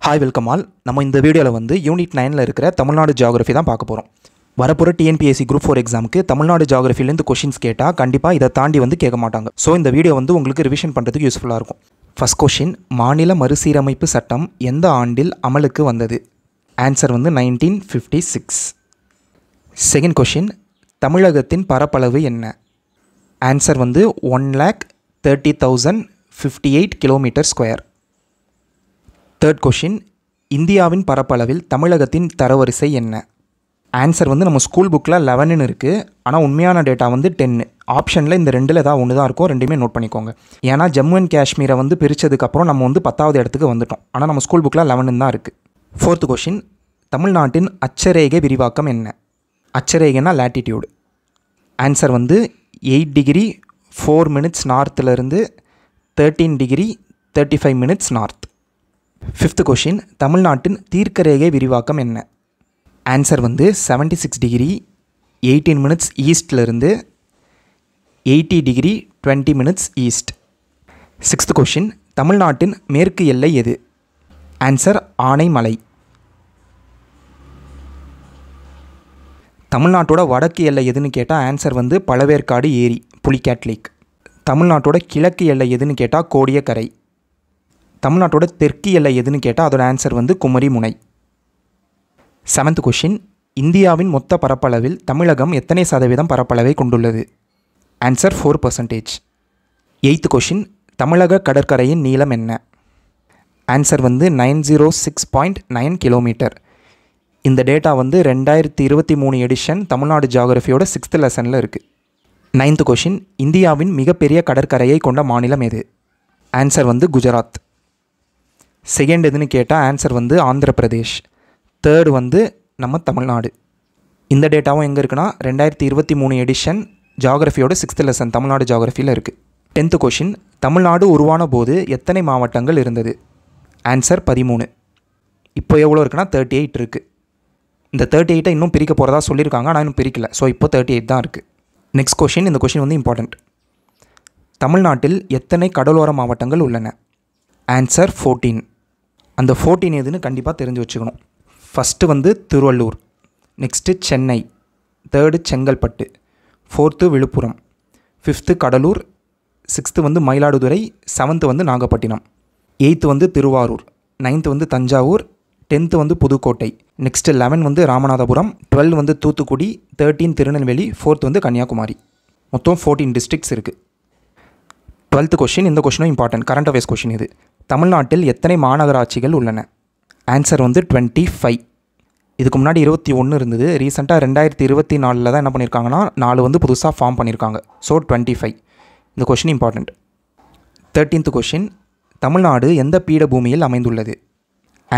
Hi welcome all. நம்ம இந்த வீடியோவில் வந்து யூனிட் 9ல் இருக்கிற தமிழ்நாடு ஜியாகிரஃபி தான் பார்க்க போகிறோம். வரப்போகிற டிஎன்பிஎஸ்சி குரூப் 4 எக்ஸாமுக்கு தமிழ்நாடு ஜியாகிரஃபிலேருந்து கொஷின்ஸ் கேட்டால் கண்டிப்பாக இதை தாண்டி வந்து கேட்க மாட்டாங்க. ஸோ இந்த வீடியோ வந்து உங்களுக்கு ரிவிஷன் பண்ணுறதுக்கு யூஸ்ஃபுல்லாக இருக்கும். ஃபர்ஸ்ட் கொஷின், மாநில மறுசீரமைப்பு சட்டம் எந்த ஆண்டில் அமலுக்கு வந்தது? ஆன்சர் வந்து 1956. செகண்ட் கொஷின், தமிழகத்தின் பரப்பளவு என்ன? ஆன்சர் வந்து 1,30,058 கிலோமீட்டர் ஸ்கொயர். தேர்ட் கொஷின், இந்தியாவின் பரப்பளவில் தமிழகத்தின் தரவரிசை என்ன? ஆன்சர் வந்து நம்ம ஸ்கூல் புக்கில் 11ன்னு இருக்குது, ஆனால் உண்மையான டேட்டா வந்து 10. ஆப்ஷனில் இந்த ரெண்டில் ஏதாவது ஒன்று தான் இருக்கும், ரெண்டுமே நோட் பண்ணிக்கோங்க. ஏன்னா ஜம்மு அண்ட் காஷ்மீரை வந்து பிரித்ததுக்கப்புறம் நம்ம வந்து 10வது இடத்துக்கு வந்துட்டோம், ஆனால் நம்ம ஸ்கூல் புக்கில் 11ன்னு தான் இருக்குது. ஃபோர்த்து கொஷின், தமிழ்நாட்டின் அட்சரேகை விரிவாக்கம் என்ன? அட்சரேகைனா லேட்டிடியூடு. ஆன்சர் வந்து 8 டிகிரி 4 மினிட்ஸ் நார்த்திலிருந்து 13 degree 35 minutes north. Fifth question, தமிழ்நாட்டின் தீர்க்கரேகை விரிவாக்கம் என்ன? ஆன்சர் வந்து 76 டிகிரி 18 மினிட்ஸ் ஈஸ்ட்லேருந்து 80 degree 20 minutes east. Sixth question, தமிழ்நாட்டின் மேற்கு எல்லை எது? ஆன்சர் ஆனைமலை. தமிழ்நாட்டோட வடக்கு எல்லை எதுன்னு கேட்டால் ஆன்சர் வந்து பழவேற்காடு ஏரி, புலிகேட் லேக். தமிழ்நாட்டோட கிழக்கு எல்லை எதுன்னு கேட்டால் கோடியக்கரை. தமிழ்நாட்டோட தெற்கு எல்லை எதுன்னு கேட்டால் அதோட ஆன்சர் வந்து குமரி முனை. செவன்த் கொஷின், இந்தியாவின் மொத்த பரப்பளவில் தமிழகம் எத்தனை சதவீதம் பரப்பளவை கொண்டுள்ளது? ஆன்சர் 4%. எய்த் கொஷின், தமிழக கடற்கரையின் நீளம் என்ன? ஆன்சர் வந்து 906.9 கிலோமீட்டர். இந்த டேட்டா வந்து 2023 எடிஷன் தமிழ்நாடு ஜியாகிரஃபியோட 6th லெசனில் இருக்குது. நைன்த் கொஷின், இந்தியாவின் மிகப்பெரிய கடற்கரையை கொண்ட மாநிலம் எது? ஆன்சர் வந்து குஜராத். செகண்ட் எதுன்னு கேட்டால் ஆன்சர் வந்து ஆந்திர பிரதேஷ். தேர்டு வந்து நம்ம தமிழ்நாடு. இந்த டேட்டாவும் எங்கே இருக்குன்னா 2023 எடிஷன் ஜியாகிரஃபியோட 6th லெசன் தமிழ்நாடு ஜியாகிரஃபியில் இருக்குது. 10th கொஷின், தமிழ்நாடு உருவான போது எத்தனை மாவட்டங்கள் இருந்தது? ஆன்சர் 13. இப்போ எவ்வளோ இருக்குன்னா 38 இருக்குது. இந்த 38 இன்னும் பிரிக்க போகிறதா சொல்லியிருக்காங்க, ஆனால் இன்னும் பிரிக்கல. ஸோ இப்போ 38 தான் இருக்குது. நெக்ஸ்ட் கொஷின், இந்த கொஷின் வந்து இம்பார்ட்டண்ட். தமிழ்நாட்டில் எத்தனை கடலோர மாவட்டங்கள் உள்ளன? ஆன்சர் 14. அந்த 14 எதுன்னு கண்டிப்பாக தெரிஞ்சு வச்சுக்கணும். ஃபஸ்ட்டு வந்து Thiruvallur, next Chennai, third Chengalpattu, fourth Villupuram, fifth Cuddalore, sixth வந்து மயிலாடுதுறை, செவன்த்து வந்து நாகப்பட்டினம், எயித்து வந்து திருவாரூர், நைன்த்து வந்து தஞ்சாவூர், 10th வந்து புதுக்கோட்டை, நெக்ஸ்ட்டு 11 வந்து ராமநாதபுரம், 12 வந்து தூத்துக்குடி, 13 திருநெல்வேலி, 4th வந்து கன்னியாகுமரி. மொத்தம் 14 டிஸ்ட்ரிக்ட்ஸ் இருக்குது. 12th கொஷின், இந்த கொஷினும் இம்பார்ட்டன்ட், கரண்ட் அஃபேர்ஸ் கொஷின் இது. தமிழ்நாட்டில் எத்தனை மாநகராட்சிகள் உள்ளன? ஆன்சர் வந்து 25. இதுக்கு முன்னாடி 21 இருந்தது. ரீசெண்டாக 2024 தான் என்ன பண்ணியிருக்காங்கன்னா 4 வந்து புதுசாக ஃபார்ம் பண்ணியிருக்காங்க. ஸோ 25. இந்த question important. 13th question, Tamil Nadu எந்த பீடபூமியில் அமைந்துள்ளது?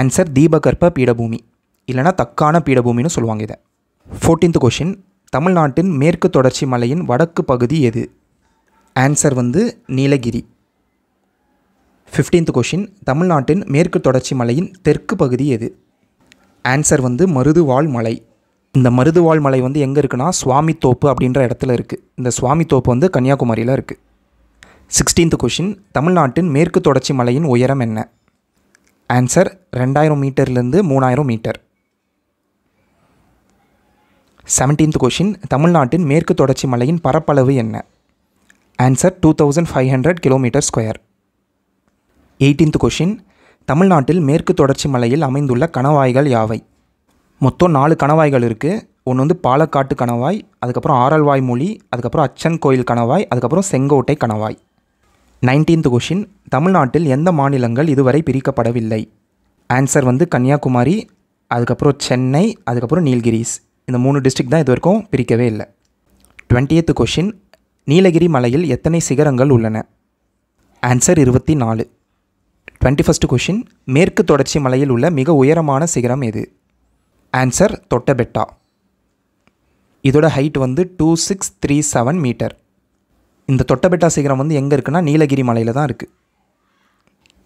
ஆன்சர் தீபகற்ப பீடபூமி, இல்லைனா தக்கான பீடபூமின்னு சொல்லுவாங்க இதை. 14th கொஷின், தமிழ்நாட்டின் மேற்கு தொடர்ச்சி மலையின் வடக்கு பகுதி எது? ஆன்சர் வந்து நீலகிரி. 15th கொஷின், தமிழ்நாட்டின் மேற்கு தொடர்ச்சி மலையின் தெற்கு பகுதி எது? ஆன்சர் வந்து மருதுவாழ் மலை. இந்த மருதுவாழ் மலை வந்து எங்கே இருக்குன்னா சுவாமித்தோப்பு அப்படின்ற இடத்துல இருக்குது. இந்த சுவாமித்தோப்பு வந்து கன்னியாகுமரியில் இருக்குது. 16th கொஷின், தமிழ்நாட்டின் மேற்கு தொடர்ச்சி மலையின் உயரம் என்ன? Answer 2000 மீட்டர்லேருந்து 3000 metre. 17th கொஷின், தமிழ்நாட்டின் மேற்கு தொடர்ச்சி மலையின் பரப்பளவு என்ன? Answer 2500 kilometre square. 18th question, தமிழ்நாட்டில் மேற்கு தொடர்ச்சி மலையில் அமைந்துள்ள கணவாய்கள் யாவை? மொத்தம் 4 கணவாய்கள் இருக்குது. ஒன்று வந்து பாலக்காட்டு கணவாய், அதுக்கப்புறம் ஆரல்வாய்மொழி, அதுக்கப்புறம் அச்சன் கோயில் கணவாய், அதுக்கப்புறம் செங்கோட்டை கணவாய். 19th கொஷின், தமிழ்நாட்டில் எந்த மாநிலங்கள் இதுவரை பிரிக்கப்படவில்லை? ஆன்சர் வந்து கன்னியாகுமரி, அதுக்கப்புறம் சென்னை, அதுக்கப்புறம் நீலகிரிஸ். இந்த 3 டிஸ்ட்ரிக்ட் தான் இது வரைக்கும் பிரிக்கவே இல்லை. 20th கொஷின், நீலகிரி மலையில் எத்தனை சிகரங்கள் உள்ளன? ஆன்சர் 24. 21st கொஷின், மேற்கு தொடர்ச்சி மலையில் உள்ள மிக உயரமான சிகரம் எது? ஆன்சர் தொட்டபெட்டா. இதோட ஹைட் வந்து 2637 மீட்டர். இந்த தொட்டபெட்டா சிகரம் வந்து எங்கே இருக்குன்னா நீலகிரி மலையில் தான் இருக்குது.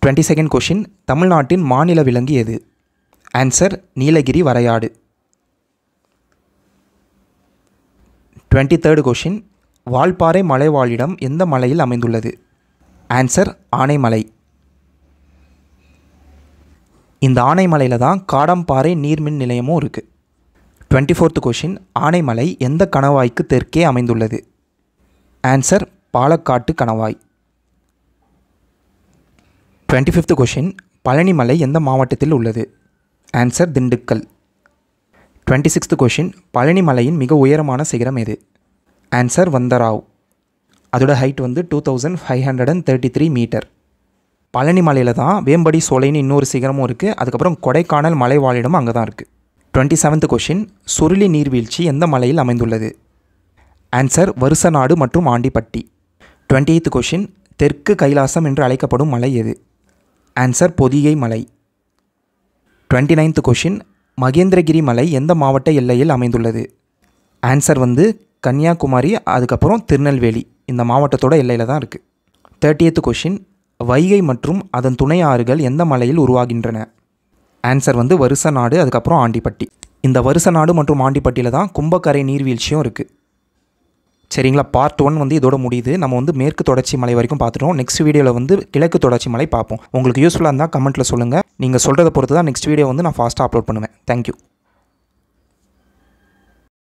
22nd கொஷின், தமிழ்நாட்டின் மாநில விலங்கு எது? ஆன்சர் நீலகிரி வரையாடு. 23rd கொஷின், வால்பாறை மலைவாழிடம் எந்த மலையில் அமைந்துள்ளது? ஆன்சர் ஆனைமலை. இந்த ஆனைமலையில் தான் காடம்பாறை நீர்மின் நிலையமும் இருக்குது. 24th கொஷின், ஆனைமலை எந்த கணவாய்க்கு தெற்கே அமைந்துள்ளது? ஆன்சர் பாலக்காட்டு கணவாய். 25th கொஷின், பழனிமலை எந்த மாவட்டத்தில் உள்ளது? ஆன்சர் திண்டுக்கல். 26th கொஷின், பழனிமலையின் மிக உயரமான சிகரம் எது? ஆன்சர் வந்தராவ். அதோட ஹைட் வந்து 2533 மீட்டர். பழனிமலையில் தான் வேம்படி சோலைன்னு இன்னொரு சிகரமும் இருக்குது. அதுக்கப்புறம் கொடைக்கானல் மலைவாழிடமும் அங்கே தான் இருக்குது. 27th கொஷின், சுருளி நீர்வீழ்ச்சி எந்த மலையில் அமைந்துள்ளது? ஆன்சர் வருசநாடு மற்றும் ஆண்டிப்பட்டி. 28th கொஷின், தெற்கு கைலாசம் என்று அழைக்கப்படும் மலை எது? ஆன்சர் பொதிகை மலை. 29th கொஷின், மகேந்திரகிரி மலை எந்த மாவட்ட எல்லையில் அமைந்துள்ளது? ஆன்சர் வந்து கன்னியாகுமரி, அதுக்கப்புறம் திருநெல்வேலி இந்த மாவட்டத்தோட எல்லையில் தான் இருக்குது. 30th கொஷின், வைகை மற்றும் அதன் துணை ஆறுகள் எந்த மலையில் உருவாகின்றன? ஆன்சர் வந்து வருசநாடு, அதுக்கப்புறம் ஆண்டிப்பட்டி. இந்த வருசநாடு மற்றும் ஆண்டிப்பட்டியில் தான் கும்பக்கரை நீர்வீழ்ச்சியும் இருக்குது. சரிங்களா, பார்ட் 1 வந்து இதோட முடியுது. நம்ம வந்து மேற்கு தொடர்ச்சி மலை வரைக்கும் பார்த்துட்டோம். நெக்ஸ்ட் வீடியோவில் வந்து கிழக்கு தொடர்ச்சி மலை பார்ப்போம். உங்களுக்கு யூஸ்ஃபுல்லாக இருந்தால் கமெண்ட்டில் சொல்லுங்கள். நீங்கள் சொல்கிறத பொறுத்து தான் நெக்ஸ்ட் வீடியோ வந்து நான் ஃபாஸ்ட்டாக அப்லோட் பண்ணுவேன். தேங்க்யூ.